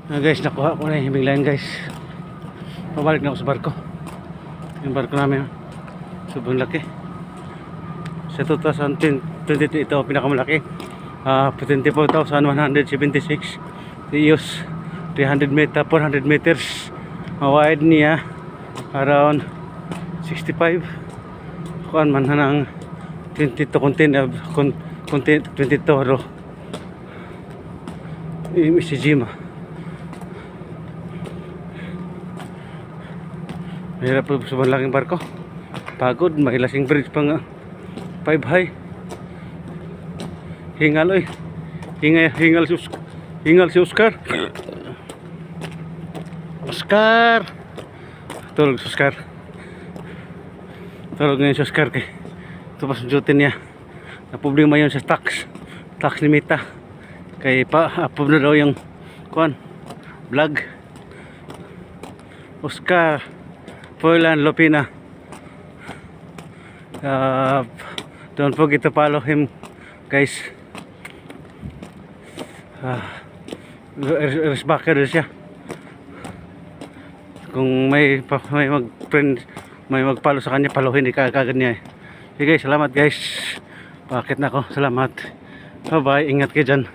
Guys, nakuha ko na yung himing line guys. Pabalik na ako sa barko. Yung barko namin sobrang laki. Sa 2023 ito pinakamalaki. 24,176 TEUs, 300 meter, 400 meters. Wide niya around 65 kuan man ng 22 container 22 ro Ishijima. Mahirap po sa malaking barko. Pagod, may lasing bridge pa nga 5 high. Hingal oy. Hingal si Oscar. Oscar. Tulog si Oscar. Tulog ngayon si Oscar kay ito pa sa duty niya. Na problema yun sa tax limita. Kay pa-upload na daw yung kuan vlog. Oscar Furlan Lopina. Don't forget to follow him guys. Resbacker siya. Kung may mag-friend, may mag-follow sa kanya, followin kagad niya. Okay guys, salamat guys. Bakit na ako? Salamat. Bye bye, ingat kayo dyan.